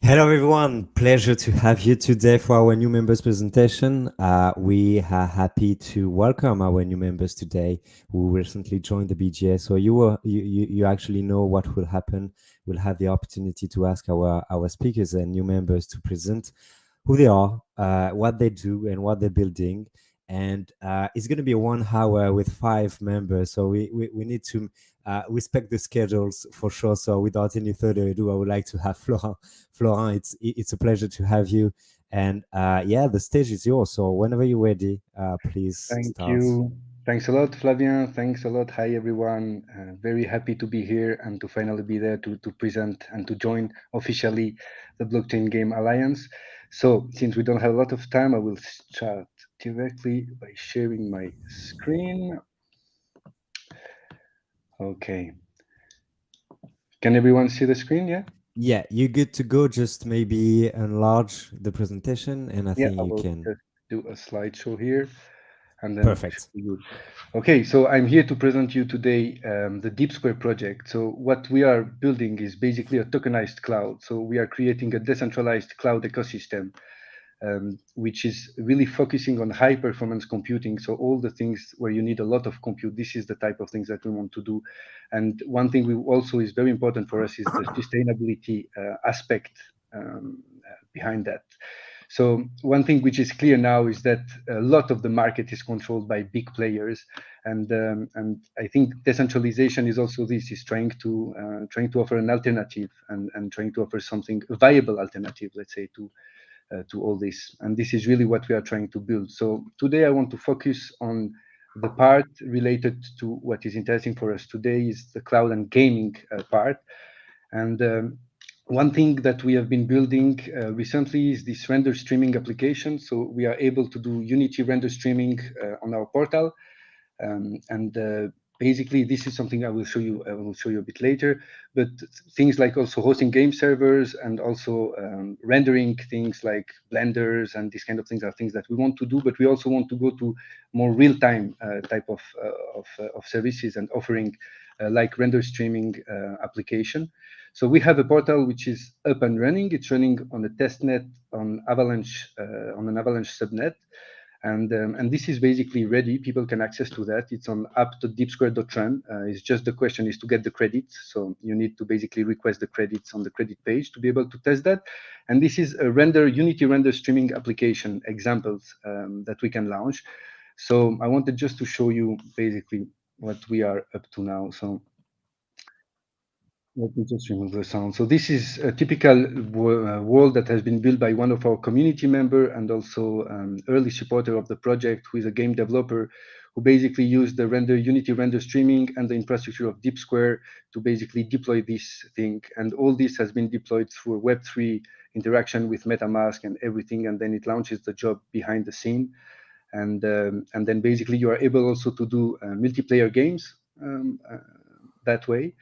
Hello, everyone. Pleasure to have you today for our new members presentation. We are happy to welcome our new members today who recently joined the BGA. So you actually know what will happen. We'll have the opportunity to ask our speakers and new members to present who they are, what they do, and what they're building. And it's going to be a 1 hour with 5 members. So we need to respect the schedules for sure. So without any further ado, I would like to have Florent. Florent, it's a pleasure to have you. And yeah, the stage is yours. So whenever you're ready, please Thank start. you. Thanks a lot, Flavien. Thanks a lot. Hi, everyone. Very happy to be here and to finally be there to present and to join officially the Blockchain Game Alliance. So, since we don't have a lot of time, I will start directly by sharing my screen. Okay. Can everyone see the screen? Yeah? Yeah, you're good to go. Just maybe enlarge the presentation, and I Yeah, think I you will can. just do a slideshow here and then it Perfect. should be good. Okay, so I'm here to present you today the Deep Square project. So what we are building is basically a tokenized cloud. So we are creating a decentralized cloud ecosystem, which is really focusing on high performance computing. So all the things where you need a lot of compute, this is the type of things that we want to do. And one thing we also is very important for us is the sustainability aspect behind that. So one thing which is clear now is that a lot of the market is controlled by big players, and I think decentralization is also this is trying to offer an alternative and trying to offer something a viable alternative, let's say, to all this. And this is really what we are trying to build. So today I want to focus on the part related to what is interesting for us today is the cloud and gaming part. And one thing that we have been building recently is this render streaming application. So we are able to do Unity render streaming on our portal, and basically this is something I will show you. I will show you a bit later. But things like also hosting game servers and also rendering things like blenders and these kind of things are things that we want to do. But we also want to go to more real-time type of services and offering like render streaming application. So we have a portal which is up and running. It's running on a testnet on Avalanche on an Avalanche subnet, and this is basically ready. People can access to that. It's on app.deepsquare.run. It's just the question is to get the credits. So you need to basically request the credits on the credit page to be able to test that. And this is a Unity render streaming application examples that we can launch. So I wanted just to show you basically what we are up to now. So let me just remove the sound. So this is a typical world that has been built by one of our community member and also early supporter of the project, who is a game developer, who basically used the Unity render streaming and the infrastructure of Deep Square to basically deploy this thing. And all this has been deployed through a Web3 interaction with MetaMask and everything, and then it launches the job behind the scene. And then basically you are able also to do multiplayer games that way.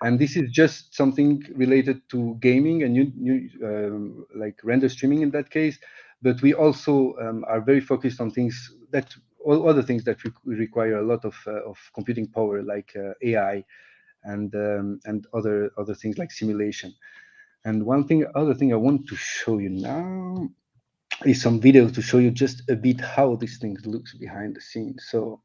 And this is just something related to gaming and like render streaming in that case. But we also are very focused on things that all other things that require a lot of computing power, like AI and other things like simulation. And other thing I want to show you now is some video to show you just a bit how this thing looks behind the scenes. So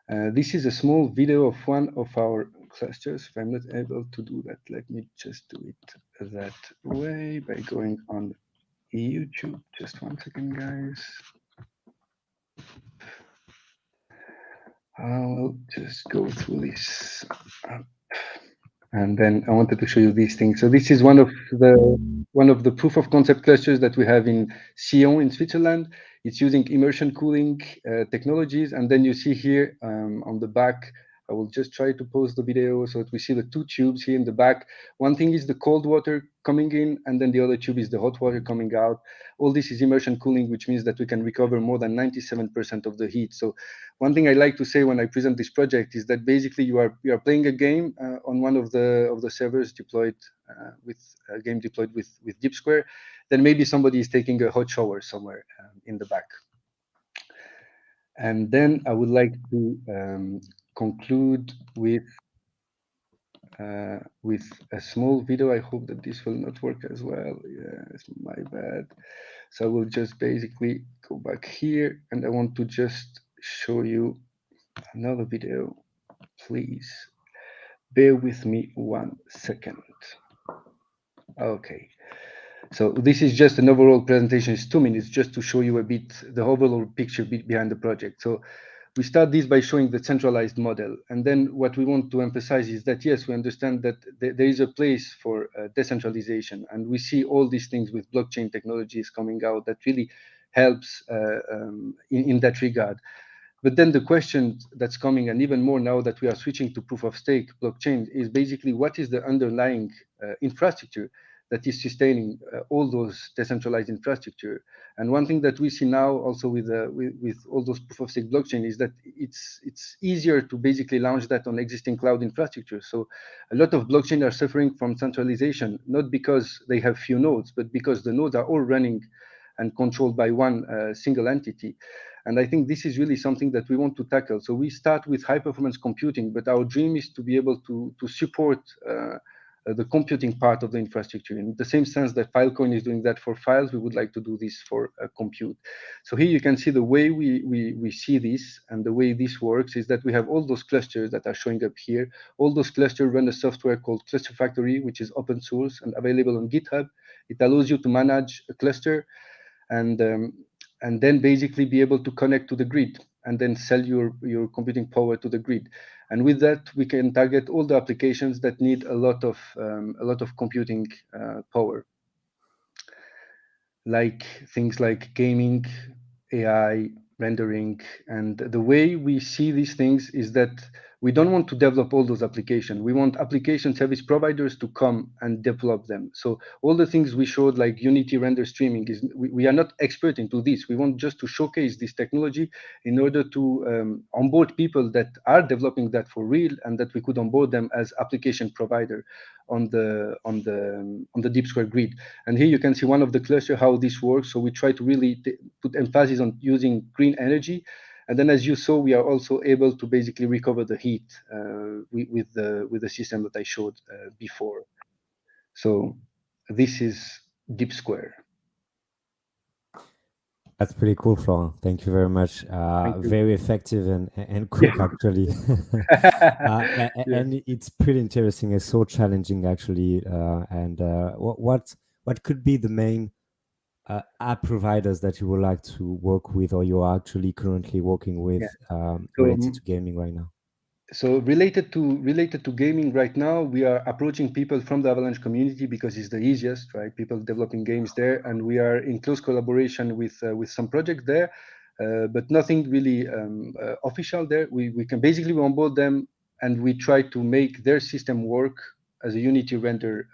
this is a small video of one of our clusters. If I'm not able to do that, let me just do it that way by going on YouTube. Just 1 second, guys. I'll just go through this. And then I wanted to show you these things. So this is one of the proof of concept clusters that we have in Sion in Switzerland. It's using immersion cooling technologies. And then you see here on the back, I will just try to pause the video so that we see the two tubes here in the back. One thing is the cold water coming in, and then the other tube is the hot water coming out. All this is immersion cooling, which means that we can recover more than 97% of the heat. So one thing I like to say when I present this project is that basically you are playing a game on one of the servers deployed with a game deployed with Deep Square. Then maybe somebody is taking a hot shower somewhere in the back. And then I would like to conclude with with a small video. I hope that this will not work as well. Yes, my bad. So I will just basically go back here, and I want to just show you another video. Please bear with me 1 second. Okay. So this is just an overall presentation. It's 2 minutes just to show you a bit the overall picture behind the project. So we start this by showing the centralized model. And then what we want to emphasize is that, yes, we understand that there is a place for decentralization. And we see all these things with blockchain technologies coming out that really helps in that regard. But then the question that's coming, and even more now that we are switching to proof of stake blockchain, is basically what is the underlying infrastructure that is sustaining all those decentralized infrastructure. And one thing that we see now also with all those proof of stake blockchain is that it's easier to basically launch that on existing cloud infrastructure. So a lot of blockchain are suffering from centralization, not because they have few nodes, but because the nodes are all running and controlled by one single entity. And I think this is really something that we want to tackle. So we start with high performance computing, but our dream is to be able to support the computing part of the infrastructure. In the same sense that Filecoin is doing that for files, we would like to do this for compute. So here you can see the way we see this, and the way this works is that we have all those clusters that are showing up here. All those clusters run a software called Cluster Factory, which is open source and available on GitHub. It allows you to manage a cluster and then basically be able to connect to the grid and then sell your computing power to the grid. And with that, we can target all the applications that need a lot of computing power, like things like gaming, AI, rendering. And the way we see these things is that we don't want to develop all those applications. We want application service providers to come and develop them. So all the things we showed, like Unity render streaming, is we are not expert into this. We want just to showcase this technology in order to onboard people that are developing that for real, and that we could onboard them as application provider on the Deep Square grid. And here you can see one of the cluster how this works. So we try to really put emphasis on using green energy. And then, as you saw, we are also able to basically recover the heat with the system that I showed before. So this is Deep Square. That's pretty cool, Florent. Thank you very much. Very effective and quick, actually. And it's pretty interesting. It's so challenging, actually. And what could be the main app providers that you would like to work with, or you are actually currently working with related to gaming right now? So related to gaming right now, we are approaching people from the Avalanche community because it's the easiest, right? People developing games there, and we are in close collaboration with some projects there, but nothing really official there. We can basically onboard them, and we try to make their system work as a Unity render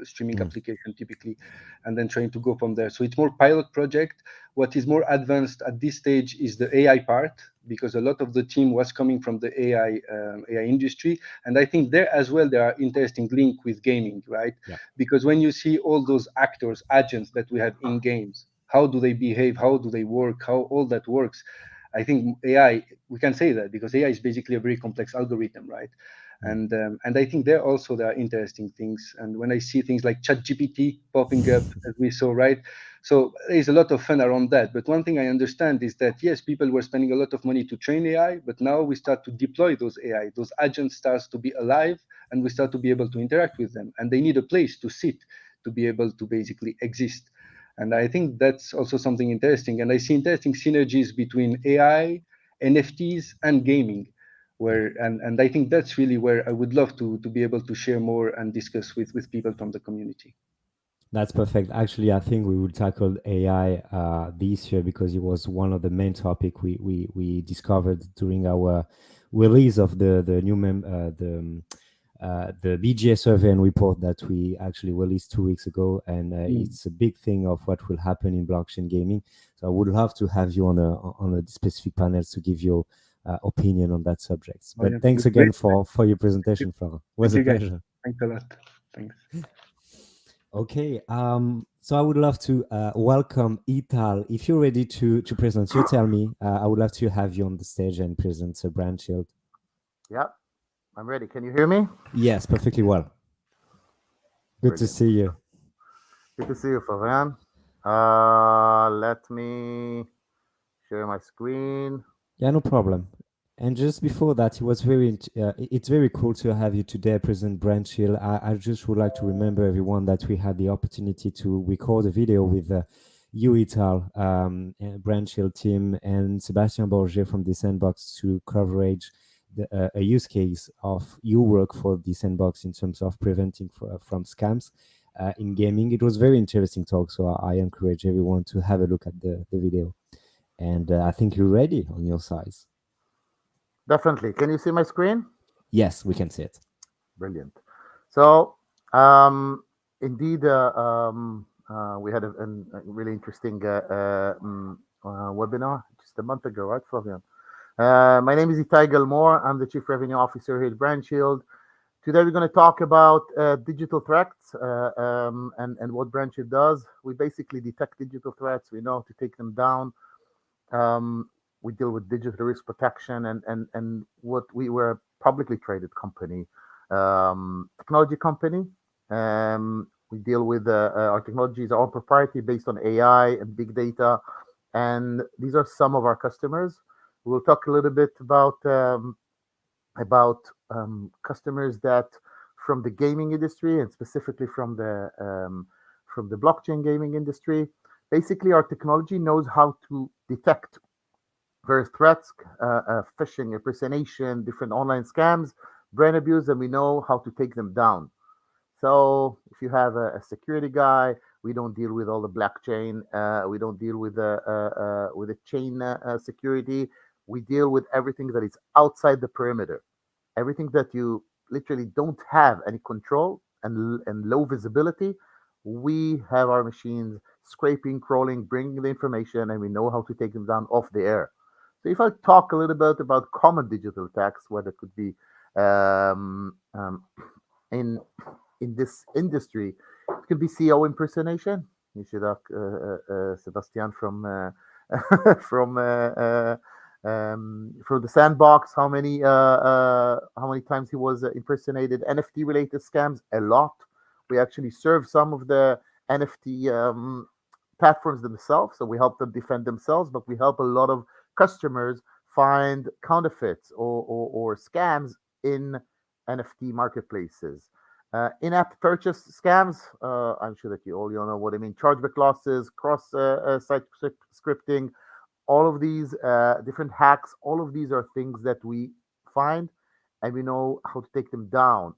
streaming application typically, and then trying to go from there. So it's more pilot project. What is more advanced at this stage is the AI part, because a lot of the team was coming from the AI industry, and I think there as well there are interesting link with gaming, right? Yeah. Because when you see all those actors, agents that we have in games, how do they behave, how do they work, how all that works, I think AI, we can say that because AI is basically a very complex algorithm, right? And I think there are interesting things. And when I see things like ChatGPT popping up, as we saw, right? So there's a lot of fun around that. But one thing I understand is that, yes, people were spending a lot of money to train AI, but now we start to deploy those AI. Those agents starts to be alive, and we start to be able to interact with them. And they need a place to sit to be able to basically exist. And I think that's also something interesting. And I see interesting synergies between AI, NFTs, and gaming. And I think that's really where I would love to be able to share more and discuss with people from the community. That's perfect. Actually, I think we will tackle AI this year because it was one of the main topic we discovered during our release of the BGA survey and report that we actually released 2 weeks ago, and it's a big thing of what will happen in blockchain gaming. So I would love to have you on a specific panels to give your opinion on that subject. But thanks again for your presentation, Florent. It was a pleasure. Thanks a lot. Thanks. Okay, so I would love to welcome Ital. If you're ready to present, you tell me. I would love to have you on the stage and present Brandshield. Yeah, I'm ready. Can you hear me? Yes, perfectly well. Good to Brilliant. see you. Good to see you, Fabian. Let me share my screen. Yeah, no problem. And just before that, it was it's very cool to have you today, President Branchill. I just would like to remember everyone that we had the opportunity to record a video with you, Ital, Branchill team, and Sebastian Borger from the Sandbox to coverage a use case of your work for the Sandbox in terms of preventing from scams in gaming. It was very interesting talk, so I encourage everyone to have a look at the video. And I think you're ready on your size. Definitely. Can you see my screen? Yes, we can see it. Brilliant. So, indeed, we had a really interesting webinar just a month ago, right, Fabian? My name is Itai Gilmore. I'm the Chief Revenue Officer here at Brandshield. Today, we're going to talk about digital threats and what Brandshield does. We basically detect digital threats. We know how to take them down. We deal with digital risk protection and what we were a publicly traded company, technology company. We deal with our technologies are all proprietary based on AI and big data, and these are some of our customers. We'll talk a little bit about customers that from the gaming industry and specifically from the blockchain gaming industry. Basically, our technology knows how to detect various threats, phishing, impersonation, different online scams, brand abuse, and we know how to take them down. So if you have a security guy, we don't deal with all the blockchain. We don't deal with the chain security. We deal with everything that is outside the perimeter, everything that you literally don't have any control and low visibility. We have our machines scraping, crawling, bringing the information, and we know how to take them down off the air. So if I talk a little bit about common digital attacks, what it could be um, um, in in this industry, it could be CEO impersonation. You should ask Sebastian from from the sandbox. How many times he was impersonated? NFT related scams, a lot. We actually serve some of the NFT platforms themselves, so we help them defend themselves, but we help a lot of customers find counterfeits or scams in NFT marketplaces. In-app purchase scams. I'm sure that you all know what I mean. Chargeback losses, cross-site scripting, all of these different hacks. All of these are things that we find, and we know how to take them down.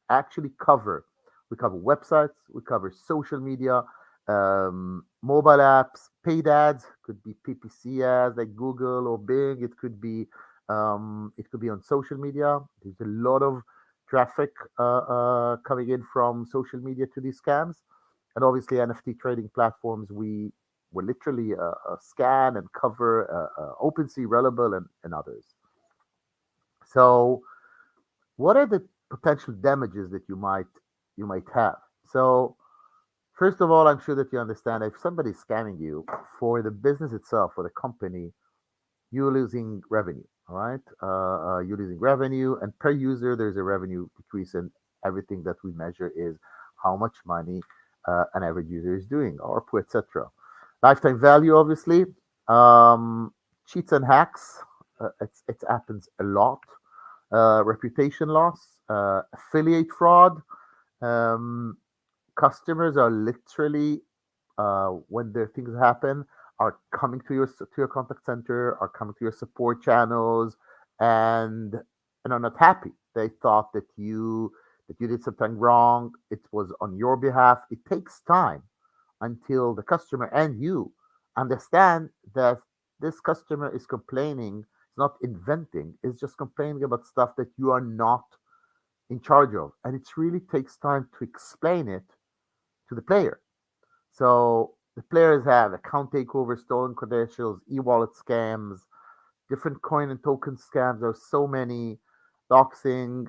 Actually cover. We cover websites. We cover social media, mobile apps, paid ads. Could be PPC ads like Google or Bing. It could be on social media. There's a lot of traffic coming in from social media to these scams, and obviously NFT trading platforms. We will literally scan and cover OpenSea, Reliable, and others. So, what are the potential damages that you might have? So, first of all, I'm sure that you understand if somebody's scamming you for the business itself, for the company, you're losing revenue. All right, you're losing revenue, and per user, there's a revenue decrease, and everything that we measure is how much money an average user is doing, ARPU, etc. Lifetime value, obviously, cheats and hacks. It happens a lot. Reputation loss, affiliate fraud. Um, Customers are literally when the things happen are coming to your contact center, are coming to your support channels, and are not happy. They thought that you did something wrong. It was on your behalf. It takes time until the customer and you understand that this customer is complaining. It's not inventing. It's just complaining about stuff that you are not in charge of, and it really takes time to explain it to the player. So the players have account takeovers, stolen credentials, e-wallet scams, different coin and token scams. There's so many, doxing,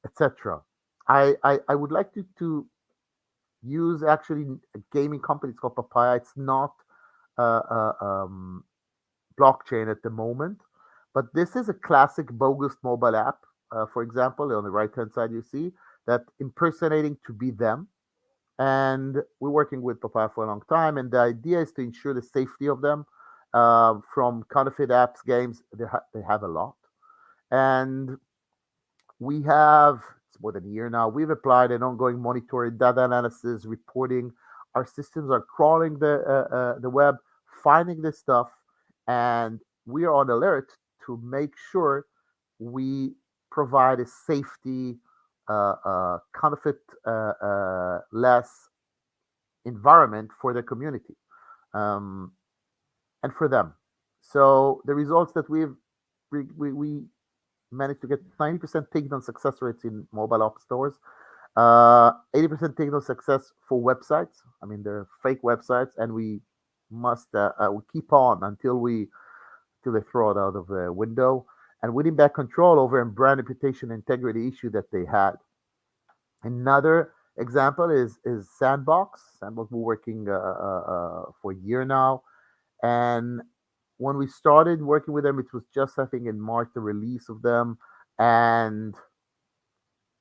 etc. I would like to use actually a gaming company. It's called Papaya. It's not blockchain at the moment, but this is a classic bogus mobile app. for example, on the right-hand side, you see that impersonating to be them. And we're working with Papaya for a long time, and the idea is to ensure the safety of them from counterfeit apps, games. They have a lot, and we have, it's more than a year now, we've applied an ongoing monitoring, data analysis, reporting. Our systems are crawling the web, finding this stuff, and we are on alert to make sure we provide a safety, counterfeit less environment for the community, um, and for them. So the results that we managed to get 90% takedown success rates in mobile app stores, 80% takedown success for websites. I mean, they're fake websites, and we keep on until they throw it out of the window, and winning back control over a brand reputation integrity issue that they had. Another example is Sandbox. Sandbox, we're working for a year now, and when we started working with them, it was just, I think, in March, the release of them, and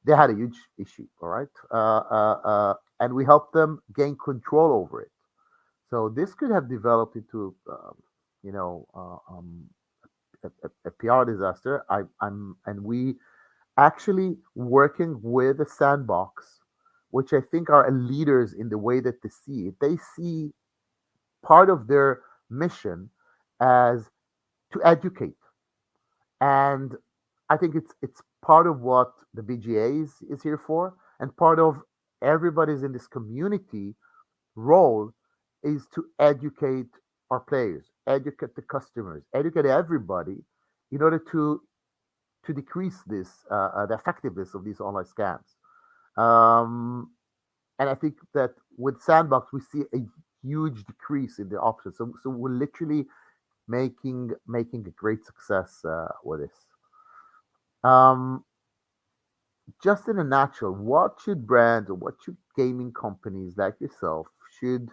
they had a huge issue. All right, and we helped them gain control over it. So this could have developed into, you know, a PR disaster. And we actually working with the Sandbox, which I think are leaders in the way that they see it. They see part of their mission as to educate, and I think it's part of what the BGA is here for, and part of everybody's in this community role is to educate our players, educate the customers, educate everybody in order to decrease this the effectiveness of these online scams. Um, and I think that with Sandbox, we see a huge decrease in the options. So we're literally making a great success with this. Um, just in a nutshell, what should brands or what should gaming companies like yourself should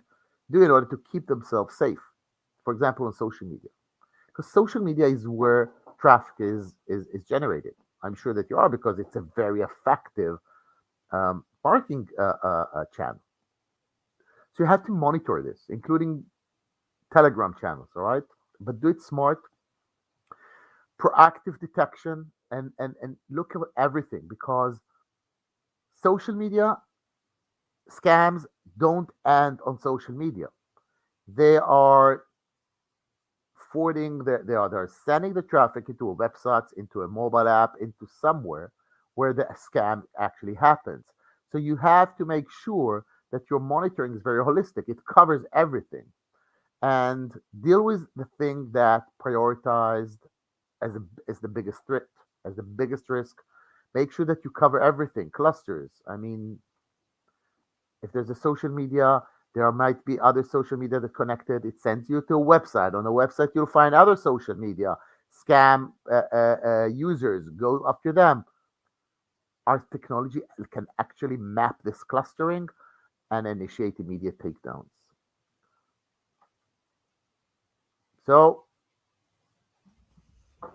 do in order to keep themselves safe? For example, on social media, because social media is where traffic is generated. I'm sure that you are, because it's a very effective marketing channel. So you have to monitor this, including Telegram channels. All right, but do it smart, proactive detection, and look at everything, because social media scams don't end on social media. They are they're sending the traffic into a website, into a mobile app, into somewhere where the scam actually happens. So you have to make sure that your monitoring is very holistic. It covers everything, and deal with the thing that prioritized as the biggest threat, as the biggest risk. Make sure that you cover everything, clusters. I mean, if there's a social media, there might be other social media that connected. It sends you to a website. On the website, you'll find other social media. Scam users, go after them. Our technology can actually map this clustering and initiate immediate takedowns. So,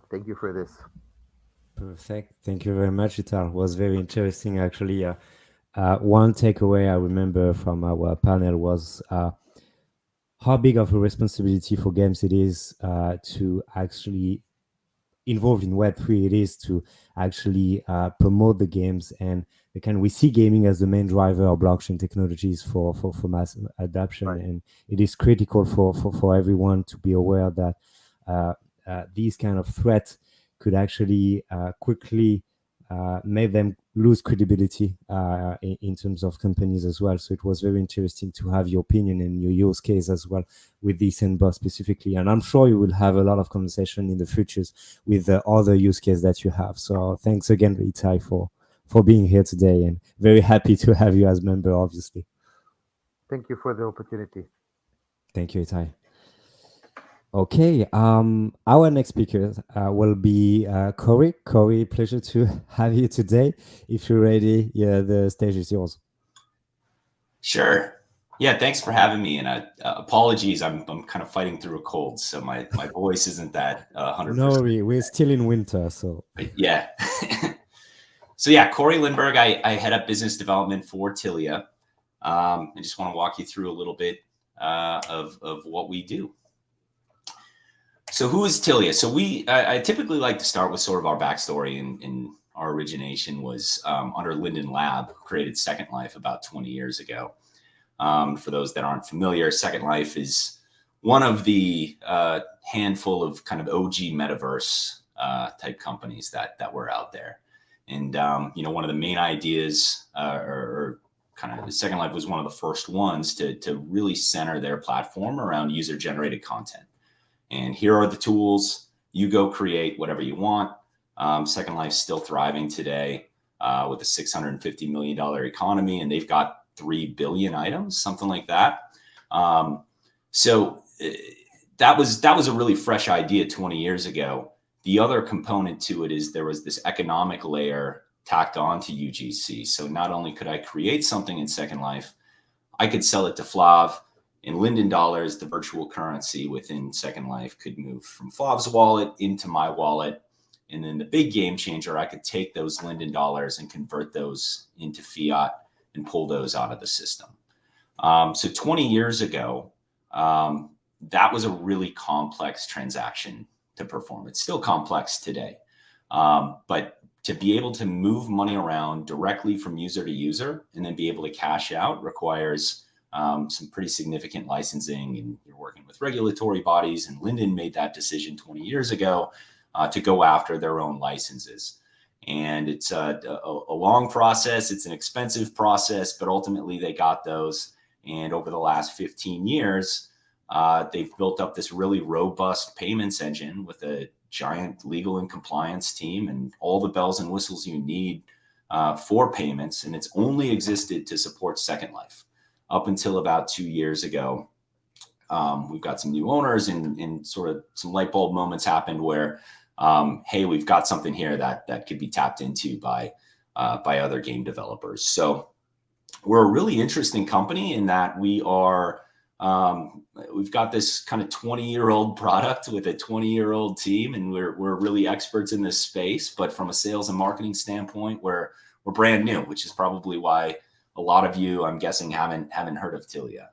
thank you for this. Perfect. Thank you very much, Itar. It was very interesting, actually. One takeaway I remember from our panel was how big of a responsibility for games it is to actually involved in Web3. It is to actually promote the games, and we see gaming as the main driver of blockchain technologies for mass adoption, Right. and it is critical for everyone to be aware that these kind of threats could actually quickly make them lose credibility in terms of companies as well. So it was very interesting to have your opinion and your use case as well with this Sandbox specifically. And I'm sure you will have a lot of conversation in the futures with the other use case that you have. So thanks again, Itai, for being here today, and very happy to have you as member, obviously. Thank you for the opportunity. Thank you, Itai. Okay, our next speaker will be Corey. Corey, pleasure to have you today. If you're ready, yeah, the stage is yours. Sure. Yeah, thanks for having me. And apologies, I'm kind of fighting through a cold, so my voice isn't that 100%. No worry, we're still in winter, so Yeah. So yeah, Corey Lindbergh, I head up business development for Tilia. I just want to walk you through a little bit of what we do. So who is Tilia? So I typically like to start with sort of our backstory, and our origination was under Linden Lab, who created Second Life about 20 years ago. For those that aren't familiar, Second Life is one of the handful of kind of OG metaverse type companies that were out there. And one of the main ideas, or kind of Second Life was one of the first ones to really center their platform around user-generated content. And here are the tools. You go create whatever you want. Second Life's still thriving today with a $650 million economy, and they've got 3 billion items, something like that. So that was a really fresh idea 20 years ago. The other component to it is there was this economic layer tacked on to UGC. So not only could I create something in Second Life, I could sell it to Flav. In Linden dollars, the virtual currency within Second Life could move from Flav's wallet into my wallet. And then the big game changer, I could take those Linden dollars and convert those into fiat and pull those out of the system. So 20 years ago, that was a really complex transaction to perform. It's still complex today. But to be able to move money around directly from user to user and then be able to cash out requires some pretty significant licensing, and you're working with regulatory bodies. And Linden made that decision 20 years ago to go after their own licenses. And it's a long process. It's an expensive process, but ultimately they got those. And over the last 15 years, they've built up this really robust payments engine with a giant legal and compliance team and all the bells and whistles you need for payments. And it's only existed to support Second Life. Up until about 2 years ago, we've got some new owners, and sort of some light bulb moments happened where, hey, we've got something here that could be tapped into by other game developers. So we're a really interesting company in that we've got this kind of 20-year-old product with a 20-year-old team, and we're really experts in this space. But from a sales and marketing standpoint, we're brand new, which is probably why a lot of you, I'm guessing, haven't heard of Tilia.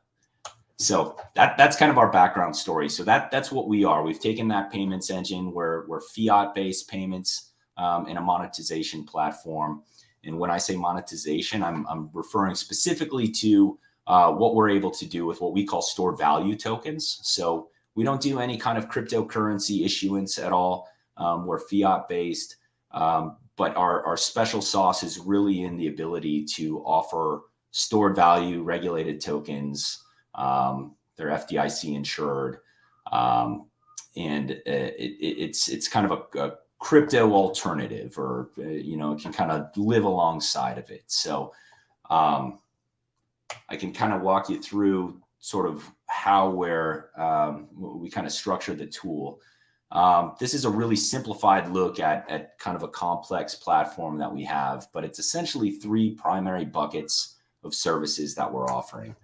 So that's kind of our background story. So that's what we are. We've taken that payments engine. We're fiat-based payments and a monetization platform. And when I say monetization, I'm referring specifically to what we're able to do with what we call stored value tokens. So we don't do any kind of cryptocurrency issuance at all. We're fiat-based. But our special sauce is really in the ability to offer stored value regulated tokens. They're FDIC insured. And it's kind of a crypto alternative, or, it can kind of live alongside of it. So I can kind of walk you through sort of how we kind of structure the tool. This is a really simplified look at kind of a complex platform that we have, but it's essentially 3 primary buckets of services that we're offering.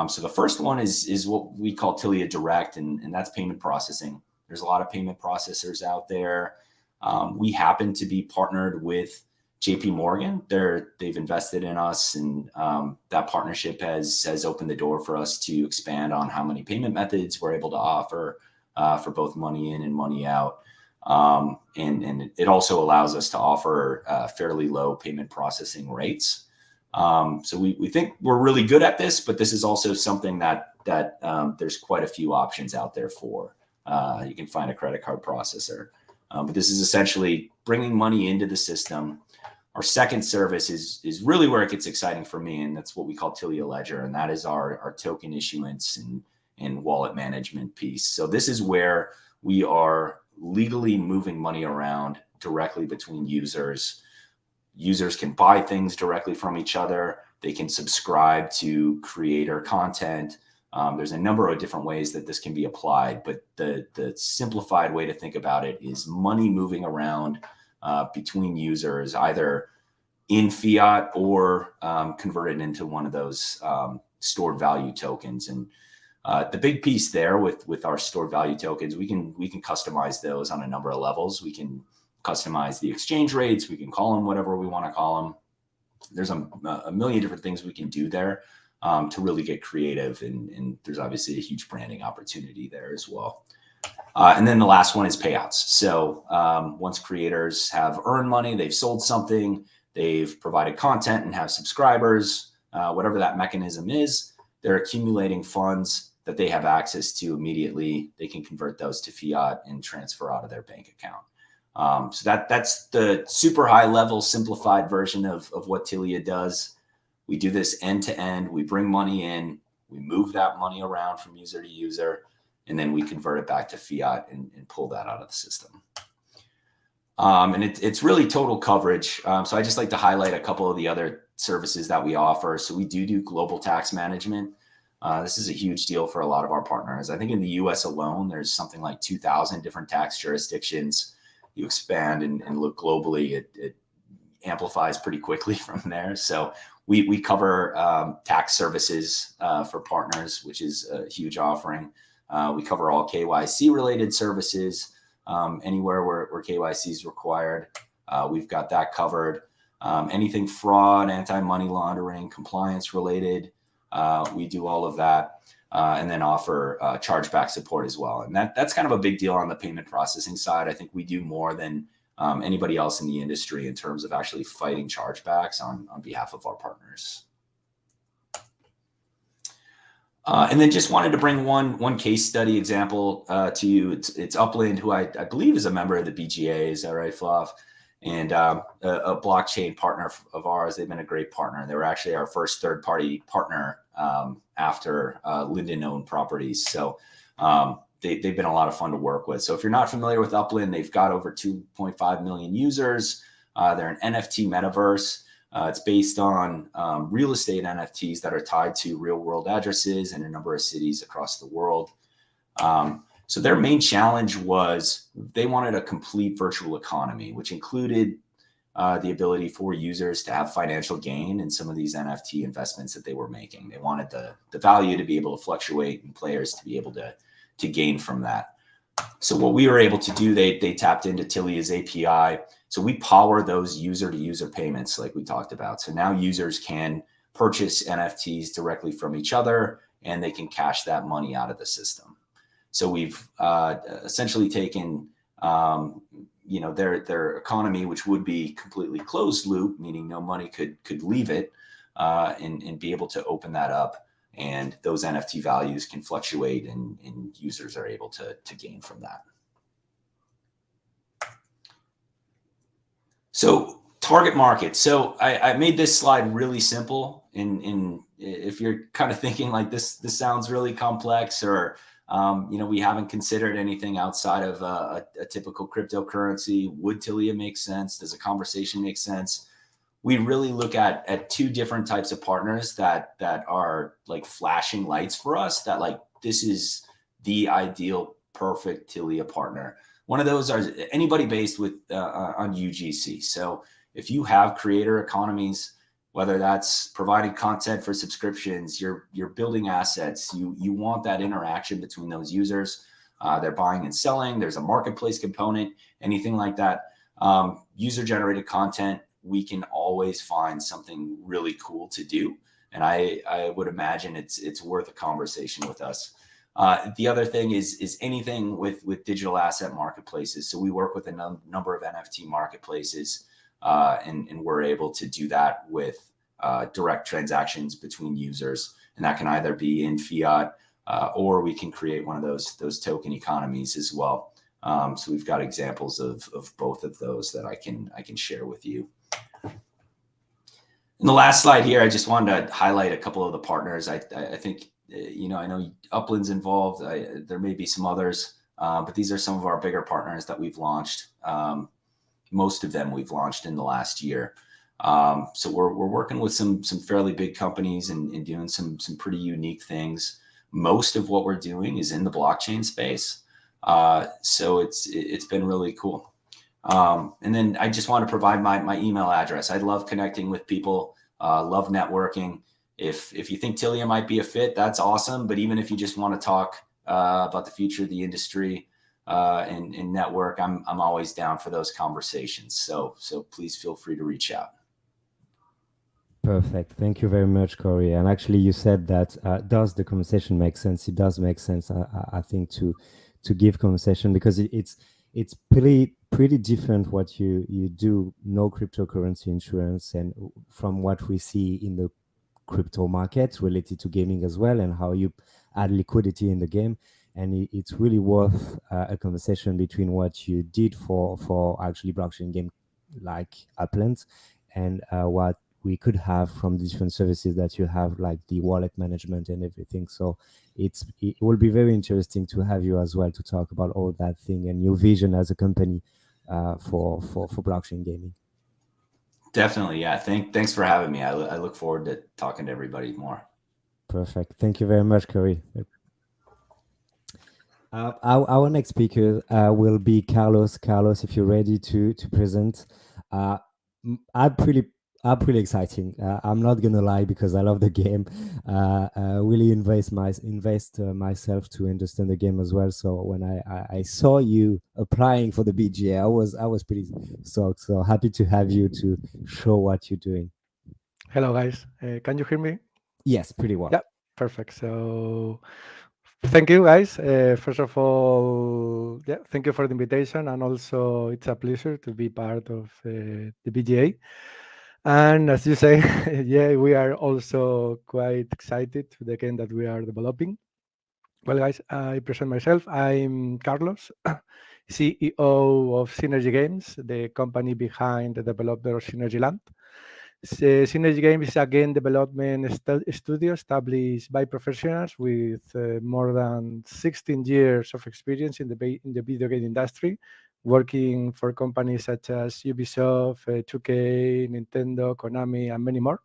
So the first one is what we call Tilia Direct, and that's payment processing. There's a lot of payment processors out there. We happen to be partnered with JP Morgan. They've invested in us, and that partnership has opened the door for us to expand on how many payment methods we're able to offer for both money in and money out. And it also allows us to offer fairly low payment processing rates. So we think we're really good at this, but this is also something that there's quite a few options out there for. You can find a credit card processor, but this is essentially bringing money into the system. Our second service is really where it gets exciting for me, and that's what we call Tilia Ledger, and that is our token issuance and wallet management piece. So this is where we are legally moving money around directly between users. Users can buy things directly from each other. They can subscribe to creator content. There's a number of different ways that this can be applied, but the simplified way to think about it is money moving around between users, either in fiat or converted into one of those stored value tokens. And the big piece there with our stored value tokens, we can customize those on a number of levels. We can customize the exchange rates. We can call them whatever we want to call them. There's a million different things we can do there to really get creative. And there's obviously a huge branding opportunity there as well. And then the last one is payouts. So once creators have earned money, they've sold something, they've provided content and have subscribers, whatever that mechanism is, they're accumulating funds that they have access to immediately. They can convert those to fiat and transfer out of their bank account. So that's the super high level simplified version of what Tilia does. We do this end to end. We bring money in, we move that money around from user to user, and then we convert it back to fiat and pull that out of the system. And it's really total coverage. So I just like to highlight a couple of the other services that we offer. So we do global tax management. This is a huge deal for a lot of our partners. I think in the US alone, there's something like 2,000 different tax jurisdictions. You expand and look globally, it amplifies pretty quickly from there. So we cover tax services for partners, which is a huge offering. We cover all KYC related services, anywhere where KYC is required. We've got that covered. Anything fraud, anti-money laundering, compliance related, we do all of that, and then offer chargeback support as well. And that's kind of a big deal on the payment processing side. I think we do more than anybody else in the industry in terms of actually fighting chargebacks on behalf of our partners. And then just wanted to bring one case study example to you. It's Upland, who I believe is a member of the BGA. Is that right, Flav? And a blockchain partner of ours. They've been a great partner. They were actually our first third-party partner after Linden-owned properties. So they've been a lot of fun to work with. So if you're not familiar with Upland, they've got over 2.5 million users. They're an NFT metaverse. It's based on real estate NFTs that are tied to real world addresses in a number of cities across the world. So their main challenge was they wanted a complete virtual economy, which included the ability for users to have financial gain in some of these NFT investments that they were making. They wanted the value to be able to fluctuate and players to be able to gain from that. So what we were able to do, they tapped into Tilia's API. So we power those user-to-user payments like we talked about. So now users can purchase NFTs directly from each other, and they can cash that money out of the system. So we've essentially taken their economy, which would be completely closed loop, meaning no money could leave it, and be able to open that up. And those NFT values can fluctuate, and users are able to gain from that. So target market. So I made this slide really simple. In if you're kind of thinking like this sounds really complex, or we haven't considered anything outside of a typical cryptocurrency. Would Tilia make sense? Does a conversation make sense? We really look at two different types of partners that are like flashing lights for us, that like, this is the ideal, perfect Tilia partner. One of those are anybody based with on UGC. So if you have creator economies, whether that's providing content for subscriptions, you're building assets, you want that interaction between those users. They're buying and selling. There's a marketplace component, anything like that. User generated content, we can always find something really cool to do. And I would imagine it's worth a conversation with us. The other thing is anything with digital asset marketplaces. So we work with a number of NFT marketplaces, and we're able to do that with direct transactions between users. And that can either be in fiat, or we can create one of those token economies as well. So we've got examples of both of those that I can share with you. In the last slide here, I just wanted to highlight a couple of the partners. I think, I know Upland's involved. There may be some others, but these are some of our bigger partners that we've launched. Most of them we've launched in the last year. So we're working with some fairly big companies and doing some pretty unique things. Most of what we're doing is in the blockchain space. So it's been really cool. And then I just want to provide my email address. I love connecting with people, love networking. If you think Tilia might be a fit, that's awesome. But even if you just want to talk about the future of the industry, and network, I'm always down for those conversations. So please feel free to reach out. Perfect. Thank you very much, Corey. And actually, you said that does the conversation make sense? It does make sense, I think, to give conversation, because it's pretty different what you do. No cryptocurrency insurance, and from what we see in the crypto market related to gaming as well, and how you add liquidity in the game. And it's really worth a conversation between what you did for actually blockchain game like Upland, and what we could have from the different services that you have, like the wallet management and everything. So it will be very interesting to have you as well to talk about all that thing and your vision as a company for blockchain gaming. Definitely, yeah. Thanks for having me. I look forward to talking to everybody more. Perfect. Thank you very much, Corey. Our next speaker will be Carlos. Carlos, if you're ready to present, I'm pretty exciting. I'm not gonna lie, because I love the game. Really invest myself to understand the game as well. So when I saw you applying for the BGA, I was pretty stoked. So happy to have you to show what you're doing. Hello, guys. Can you hear me? Yes, pretty well. Yeah, perfect. So thank you, guys. First of all, yeah, thank you for the invitation, and also it's a pleasure to be part of the BGA. And as you say, yeah, we are also quite excited to the game that we are developing. Well, guys, I present myself. I'm Carlos, CEO of Synergy Games, the company behind the developer of Synergy Land. Synergy Games is a game development studio established by professionals with more than 16 years of experience in the video game industry, working for companies such as Ubisoft, 2K, Nintendo, Konami, and many more.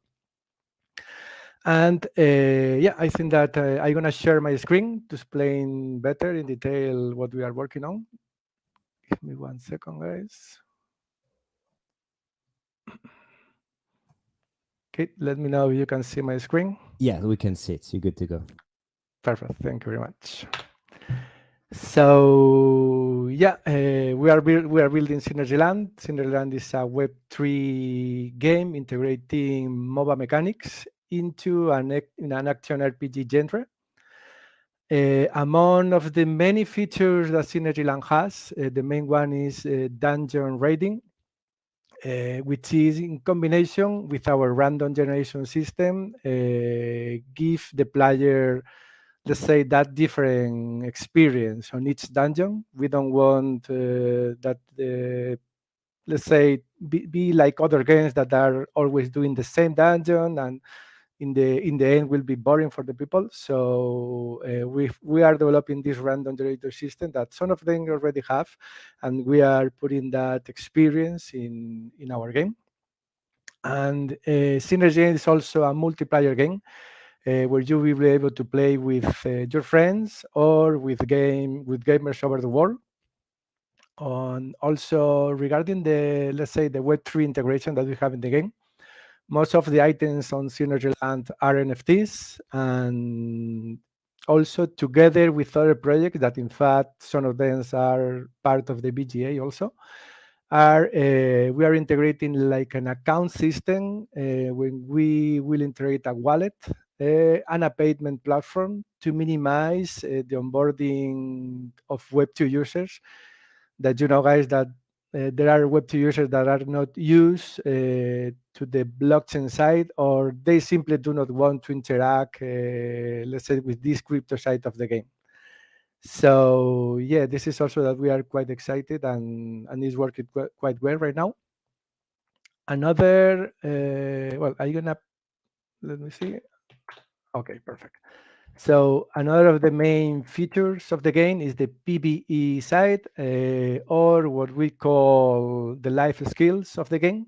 And yeah, I think that I'm going to share my screen to explain better in detail what we are working on. Give me 1 second, guys. Okay, let me know if you can see my screen. Yeah, we can see it. You're good to go. Perfect. Thank you very much. So yeah, we are building Synergy Land. Synergy Land is a Web3 game integrating MOBA mechanics into an action RPG genre. Among of the many features that Synergy Land has, the main one is dungeon raiding, which is in combination with our random generation system, give the player, let's say, that different experience on each dungeon. We don't want that, let's say, be like other games that are always doing the same dungeon, and in the end will be boring for the people. So we are developing this random generator system that some of them already have, and we are putting that experience in our game. And Synergy is also a multiplayer game where you will be able to play with your friends or with gamers over the world. And also regarding the, let's say, the Web3 integration that we have in the game, most of the items on Synergy Land are NFTs, and also together with other projects that, in fact, some of them are part of the BGA also, we are integrating like an account system when we will integrate a wallet and a payment platform to minimize the onboarding of Web2 users. That, you know, guys, that there are Web2 users that are not used to the blockchain side, or they simply do not want to interact, let's say, with this crypto side of the game. So yeah, this is also that we are quite excited, and it's working quite well right now. Another, well, are you gonna, let me see. Okay, perfect. So another of the main features of the game is the PvE side, or what we call the life skills of the game.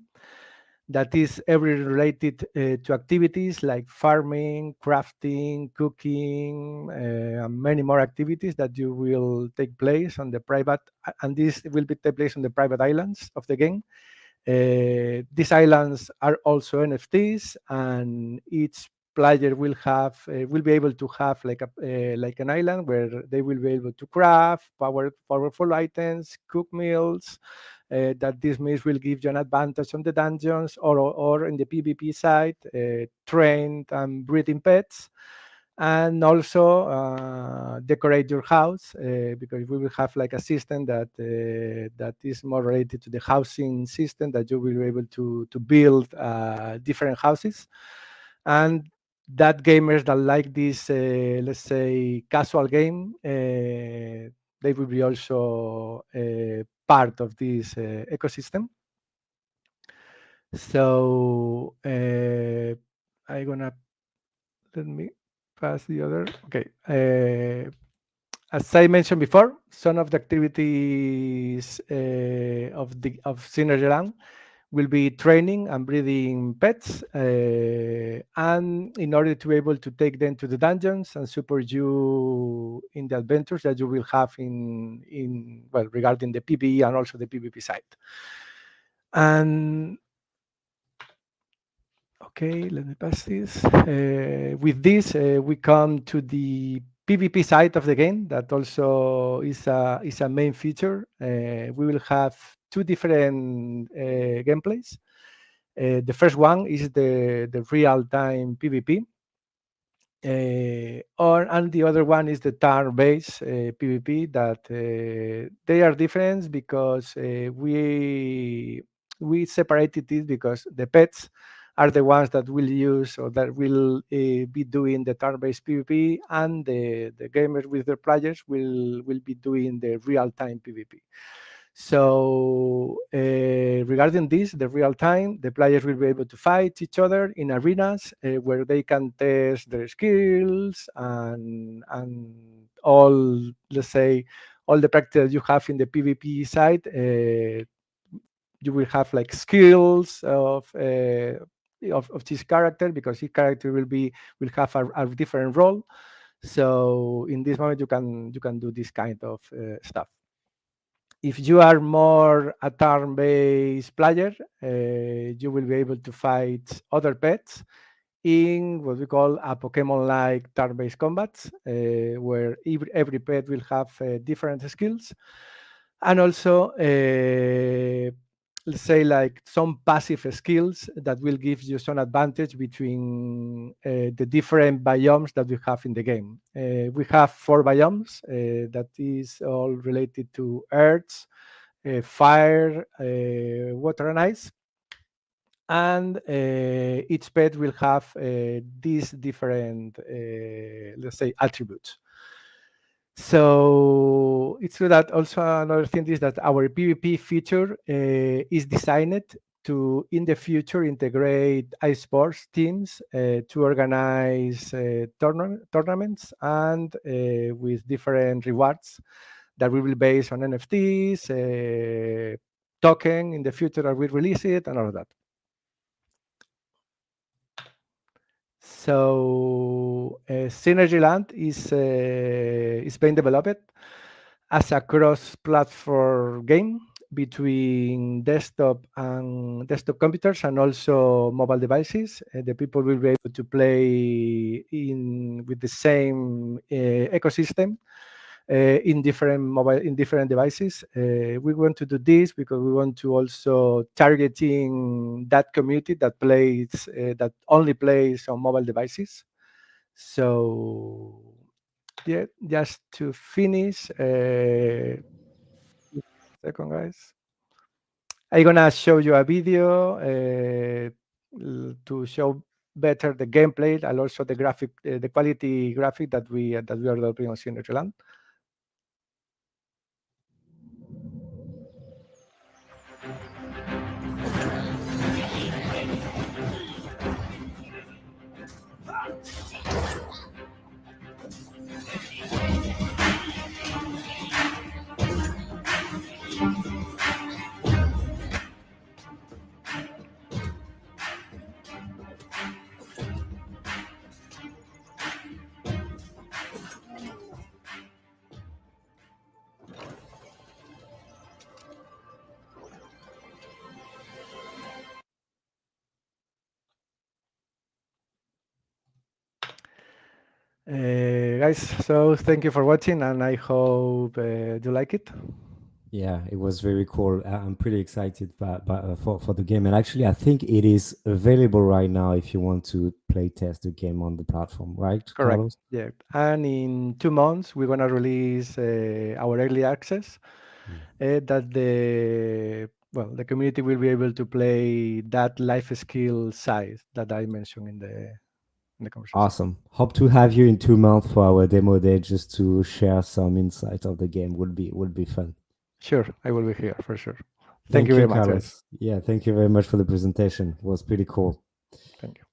That is every related to activities like farming, crafting, cooking, and many more activities that you will take place on the private, and this will be take place on the private islands of the game. These islands are also NFTs, and each player will be able to have like an island where they will be able to craft powerful items, cook meals. That this means will give you an advantage on the dungeons or in the PvP side, trained and breeding pets, and also decorate your house because we will have like a system that is more related to the housing system, that you will be able to build different houses. And that gamers that like this, let's say, casual game, they will be also part of this ecosystem. So I'm gonna let me pass the other. Okay. As I mentioned before, some of the activities of Synergyland will be training and breeding pets, and in order to be able to take them to the dungeons and support you in the adventures that you will have in regarding the PvE and also the PvP side. And okay, let me pass this. With this, we come to the PvP side of the game. That also is a main feature. We will have two different gameplays. The first one is the real-time PvP, and the other one is the turn-based PvP. That they are different because we separated it because the pets are the ones that will use or that will be doing the turn-based PvP, and the gamers with their players will be doing the real-time PvP. So regarding this, the real time, the players will be able to fight each other in arenas where they can test their skills and all, let's say, all the practice that you have in the PvP side. You will have like skills of this character, because each character will have a different role. So in this moment, you can do this kind of stuff. If you are more a turn-based player, you will be able to fight other pets in what we call a Pokemon-like turn-based combats, where every pet will have different skills, and also let's say like some passive skills that will give you some advantage between the different biomes that we have in the game. We have 4 biomes that is all related to earth, fire, water, and ice. And each pet will have these different, let's say, attributes. So it's true that also another thing is that our PvP feature is designed to, in the future, integrate iSports teams to organize tournaments and with different rewards that will be based on NFTs, token in the future that we release it, and all of that. So Synergyland is being developed as a cross-platform game between desktop computers and also mobile devices. The people will be able to play with the same ecosystem in different devices. We want to do this because we want to also targeting that community that only plays on mobile devices. So yeah, just to finish, second, guys, I'm gonna show you a video to show better the gameplay and also the graphic, the quality graphic that we are developing on Synergyland. Guys, so thank you for watching, and I hope you like it. Yeah, it was very cool. I'm pretty excited for the game. And actually, I think it is available right now if you want to play test the game on the platform, right, Correct. Carlos? Yeah. And in 2 months, we're going to release our early access that the community will be able to play that life skill size that I mentioned in the conversation. Awesome. Hope to have you in 2 months for our demo day just to share some insight of the game. Would be fun. Sure, I will be here for sure. Thank you very much, guys. Carlos. Yeah, thank you very much for the presentation. It was pretty cool. Thank you.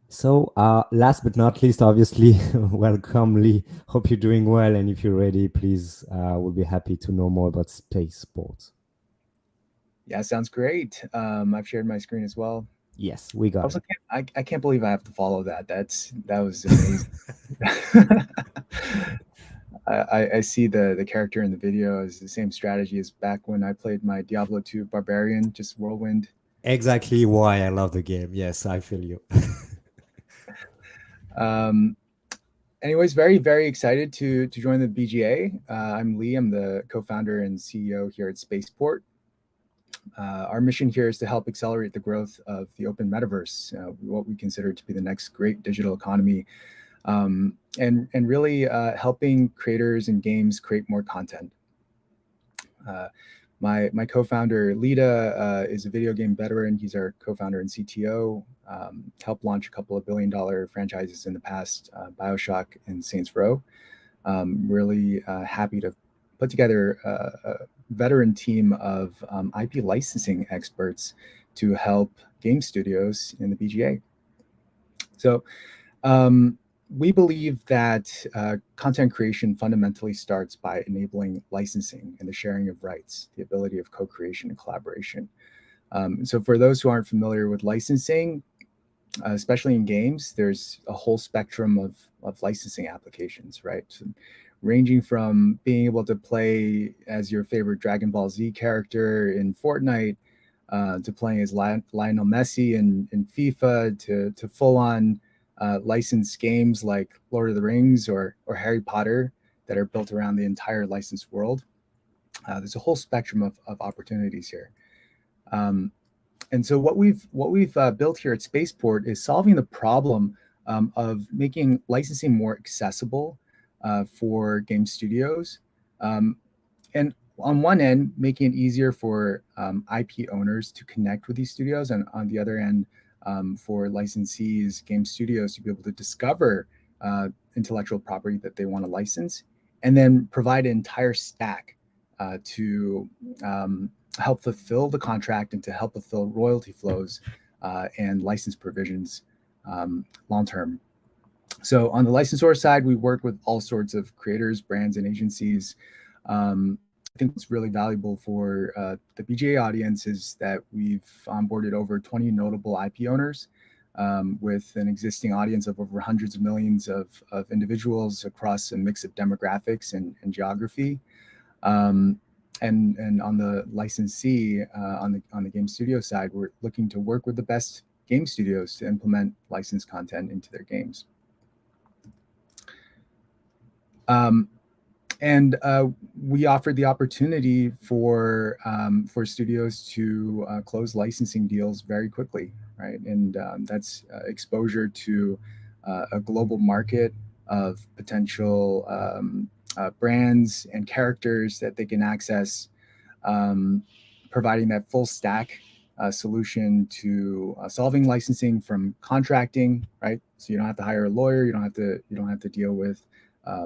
So, last but not least, obviously, welcome, Lee. Hope you're doing well, and if you're ready, please, we'll be happy to know more about space sports. Yeah, sounds great. I've shared my screen as well. Yes, we got Also, it. I can't believe I have to follow that. That was amazing. I see the character in the video is the same strategy as back when I played my Diablo 2 Barbarian, just whirlwind. Exactly why I love the game. Yes, I feel you. Anyways, very excited to join the BGA. I'm Lee. I'm the co-founder and CEO here at Spaceport. Our mission here is to help accelerate the growth of the open metaverse, what we consider to be the next great digital economy, and really helping creators and games create more content. My co-founder Lida is a video game veteran. He's our co-founder and CTO. Helped launch a couple of billion-dollar franchises in the past, BioShock and Saints Row. Really happy to put together a veteran team of IP licensing experts to help game studios in the BGA. So we believe that content creation fundamentally starts by enabling licensing and the sharing of rights, the ability of co-creation and collaboration. So for those who aren't familiar with licensing, especially in games, there's a whole spectrum of licensing applications, right? So ranging from being able to play as your favorite Dragon Ball Z character in Fortnite, to playing as Lionel Messi in FIFA, to full-on licensed games like Lord of the Rings or Harry Potter that are built around the entire licensed world. There's a whole spectrum of opportunities here. And so what we've built here at Spaceport is solving the problem of making licensing more accessible for game studios, and on one end, making it easier for IP owners to connect with these studios, and on the other end, for licensees, game studios to be able to discover intellectual property that they want to license, and then provide an entire stack to help fulfill the contract and to help fulfill royalty flows and license provisions long term. So on the licensor side, we work with all sorts of creators, brands, and agencies. I think what's really valuable for the BGA audience is that we've onboarded over 20 notable IP owners with an existing audience of over hundreds of millions of individuals across a mix of demographics and geography. And on the licensee, on the game studio side, we're looking to work with the best game studios to implement licensed content into their games. And we offered the opportunity for studios to close licensing deals very quickly, right? And that's exposure to a global market of potential brands and characters that they can access, providing that full stack solution to solving licensing from contracting, right? So you don't have to hire a lawyer, you don't have to deal with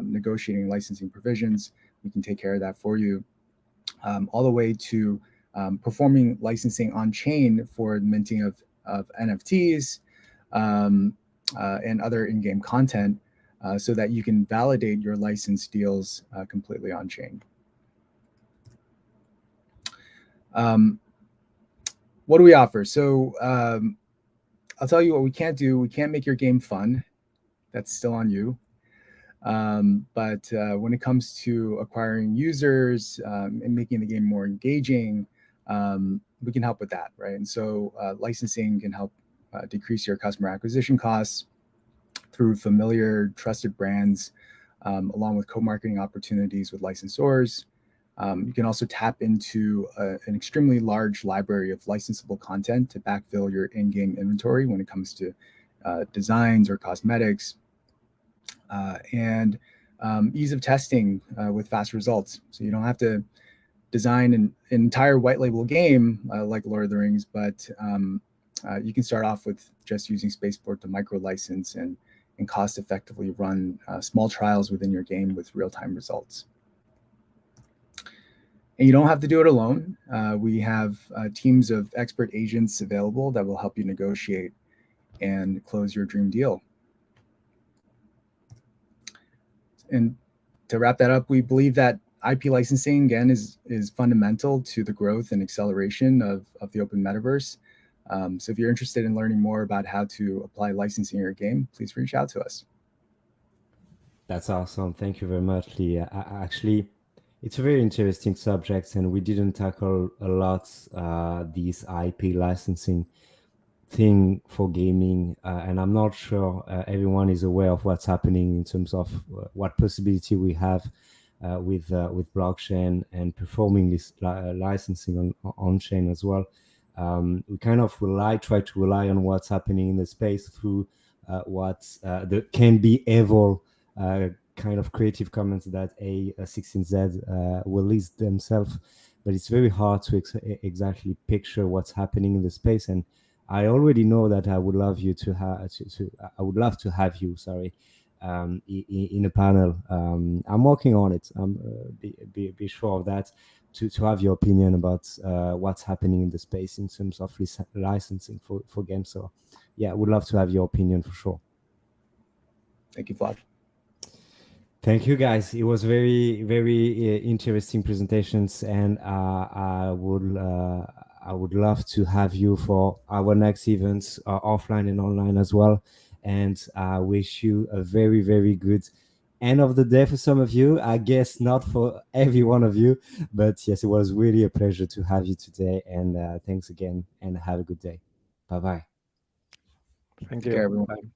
negotiating licensing provisions. We can take care of that for you, all the way to performing licensing on chain for minting of NFTs and other in-game content, so that you can validate your license deals completely on chain. What do we offer? So I'll tell you what we can't do. We can't make your game fun. That's still on you. But when it comes to acquiring users and making the game more engaging, we can help with that, right? And so licensing can help decrease your customer acquisition costs, through familiar, trusted brands, along with co-marketing opportunities with licensors. You can also tap into an extremely large library of licensable content to backfill your in-game inventory when it comes to designs or cosmetics, and ease of testing with fast results. So you don't have to design an entire white label game like Lord of the Rings, but you can start off with just using Spaceport to micro license and cost effectively run small trials within your game with real-time results. And you don't have to do it alone. We have teams of expert agents available that will help you negotiate and close your dream deal. And to wrap that up, we believe that IP licensing, again, is fundamental to the growth and acceleration of the open metaverse. So if you're interested in learning more about how to apply licensing in your game, please reach out to us. That's awesome. Thank you very much, Lee. Actually, it's a very interesting subject, and we didn't tackle a lot this IP licensing thing for gaming, and I'm not sure everyone is aware of what's happening in terms of what possibility we have with blockchain and performing this licensing on chain as well. We kind of try to rely on what's happening in the space through what can be Evil kind of Creative Commons that A16Z released themselves, but it's very hard to exactly picture what's happening in the space. And I already know that I would love you to have I would love to have you, in a panel. I'm working on it. Be sure of that, to have your opinion about what's happening in the space in terms of licensing for games. So yeah, I would love to have your opinion for sure. Thank you, Vlad. Thank you, guys. It was very, very interesting presentations, and I would love to have you for our next events, offline and online as well. And I wish you a very, very good end of the day for some of you. I guess not for every one of you, but yes, it was really a pleasure to have you today. And thanks again, and have a good day. Bye-bye. Thank Take care, you. everyone. Bye.